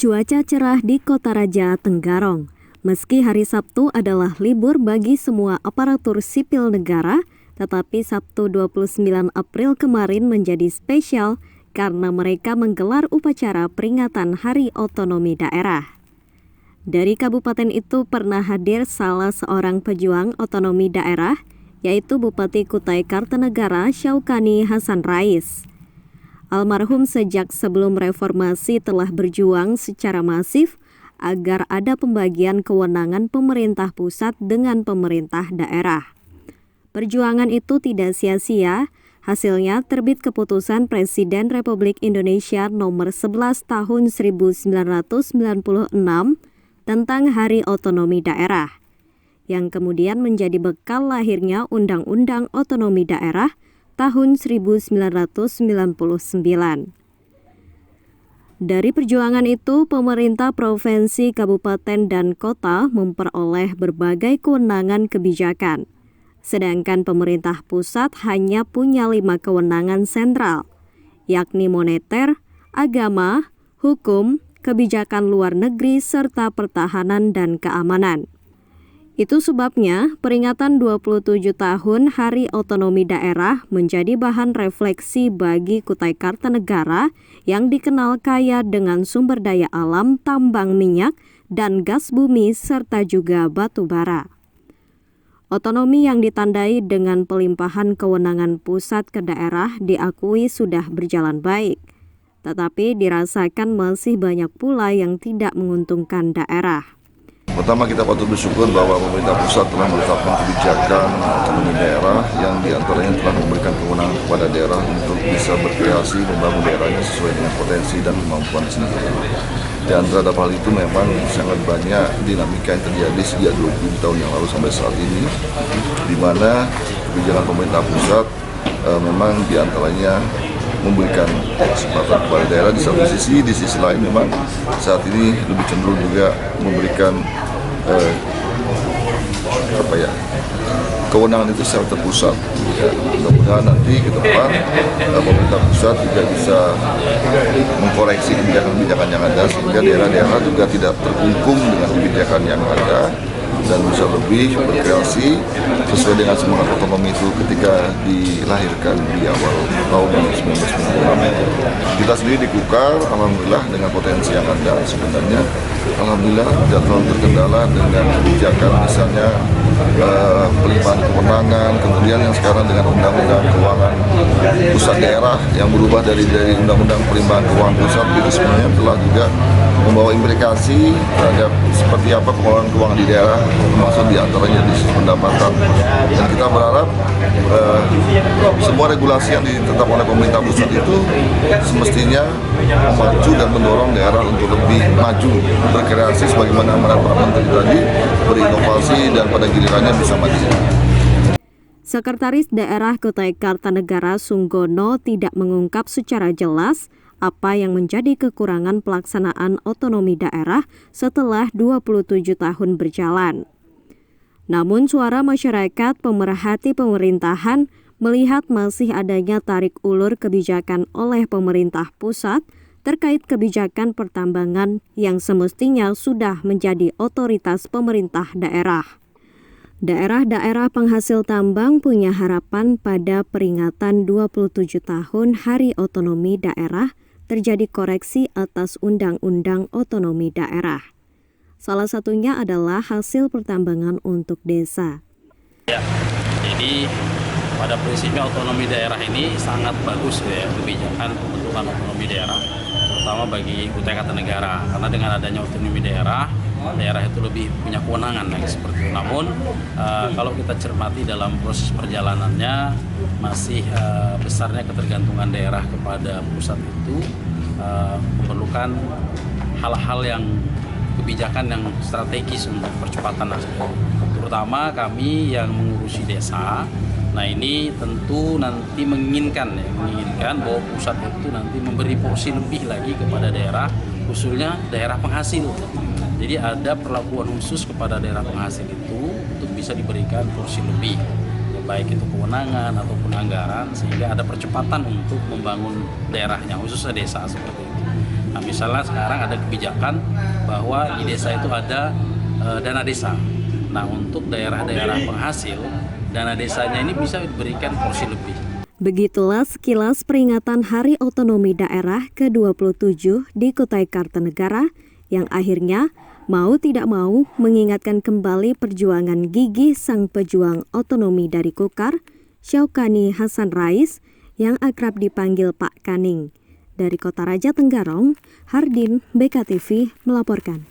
Cuaca cerah di Kota Raja Tenggarong. Meski hari Sabtu adalah libur bagi semua aparatur sipil negara, tetapi Sabtu 29 April kemarin menjadi spesial karena mereka menggelar upacara peringatan Hari Otonomi Daerah. Dari kabupaten itu pernah hadir salah seorang pejuang otonomi daerah, yaitu Bupati Kutai Kartanegara Syaukani Hasan Rais. Almarhum sejak sebelum reformasi telah berjuang secara masif agar ada pembagian kewenangan pemerintah pusat dengan pemerintah daerah. Perjuangan itu tidak sia-sia, hasilnya terbit keputusan Presiden Republik Indonesia nomor 11 tahun 1996 tentang Hari Otonomi Daerah, yang kemudian menjadi bekal lahirnya Undang-Undang Otonomi Daerah tahun 1999. Dari perjuangan itu, pemerintah provinsi, kabupaten, dan kota memperoleh berbagai kewenangan kebijakan. Sedangkan pemerintah pusat hanya punya 5 kewenangan sentral, yakni moneter, agama, hukum, kebijakan luar negeri, serta pertahanan dan keamanan. Itu sebabnya peringatan 27 tahun Hari Otonomi Daerah menjadi bahan refleksi bagi Kutai Kartanegara yang dikenal kaya dengan sumber daya alam, tambang minyak, dan gas bumi, serta juga batu bara. Otonomi yang ditandai dengan pelimpahan kewenangan pusat ke daerah diakui sudah berjalan baik, tetapi dirasakan masih banyak pula yang tidak menguntungkan daerah. Pertama, kita patut bersyukur bahwa pemerintah pusat telah menetapkan kebijakan otonomi daerah yang diantaranya telah memberikan kewenangan kepada daerah untuk bisa berkreasi membangun daerahnya sesuai dengan potensi dan kemampuan sendiri. Di antara hal itu memang sangat banyak dinamika yang terjadi sejak 20 tahun yang lalu sampai saat ini, di mana kebijakan pemerintah pusat memang diantaranya memberikan kesempatan kepada daerah di satu sisi, di sisi lain memang saat ini lebih cenderung juga memberikan kewenangan itu secara terpusat. Ya, mudah-mudahan nanti ke depan pemerintah pusat juga bisa mengkoreksi kebijakan-kebijakan yang ada sehingga daerah-daerah juga tidak terkungkung dengan kebijakan yang ada dan bisa lebih berkreasi sesuai dengan semangat otonomi itu ketika dilahirkan di awal tahun 1996. Kita sendiri di Kukar, alhamdulillah dengan potensi yang ada sebenarnya, alhamdulillah tidak terlalu terkendala dengan kebijakan misalnya pelimpahan kewenangan, kemudian yang sekarang dengan Undang-Undang Keuangan Pusat Daerah yang berubah dari Undang-Undang Pelimpahan Keuangan Pusat itu sebenarnya telah juga membawa implikasi terhadap seperti apa pengelolaan keuangan di daerah, termasuk diantaranya di sisi pendapatan. Dan kita berharap semua regulasi yang ditetapkan oleh pemerintah pusat itu semestinya memacu dan mendorong daerah untuk lebih maju, berkreasi sebagaimana amanat Pak Menteri tadi, berinovasi dan pada gilirannya bisa maju. Sekretaris Daerah Kutai Kartanegara Sunggono tidak mengungkap secara jelas apa yang menjadi kekurangan pelaksanaan otonomi daerah setelah 27 tahun berjalan. Namun suara masyarakat pemerhati pemerintahan melihat masih adanya tarik ulur kebijakan oleh pemerintah pusat terkait kebijakan pertambangan yang semestinya sudah menjadi otoritas pemerintah daerah. Daerah-daerah penghasil tambang punya harapan pada peringatan 27 tahun Hari Otonomi Daerah terjadi koreksi atas Undang-Undang Otonomi Daerah. Salah satunya adalah hasil pertambangan untuk desa. Ya, jadi pada prinsipnya otonomi daerah ini sangat bagus ya, kebijakan pembentukan otonomi daerah, terutama bagi Kutai Kartanegara. Karena dengan adanya otonomi daerah itu lebih punya kewenangan seperti itu. Namun kalau kita cermati dalam proses perjalanannya masih besarnya ketergantungan daerah kepada pusat itu memerlukan hal-hal yang kebijakan yang strategis untuk percepatan hasil. Terutama kami yang mengurusi desa. Nah ini tentu nanti menginginkan bahwa pusat itu nanti memberi porsi lebih lagi kepada daerah, khususnya daerah penghasil. Jadi ada perlakuan khusus kepada daerah penghasil itu untuk bisa diberikan porsi lebih, baik itu kewenangan ataupun anggaran, sehingga ada percepatan untuk membangun daerahnya, khususnya desa seperti itu. Nah, misalnya sekarang ada kebijakan bahwa di desa itu ada dana desa. Nah, untuk daerah-daerah penghasil, dana desanya ini bisa diberikan porsi lebih. Begitulah sekilas peringatan Hari Otonomi Daerah ke-27 di Kutai Kartanegara yang akhirnya mau tidak mau mengingatkan kembali perjuangan gigih sang pejuang otonomi dari Kukar, Syaukani Hasan Rais, yang akrab dipanggil Pak Kaning. Dari Kota Raja Tenggarong, Hardin, BKTV melaporkan.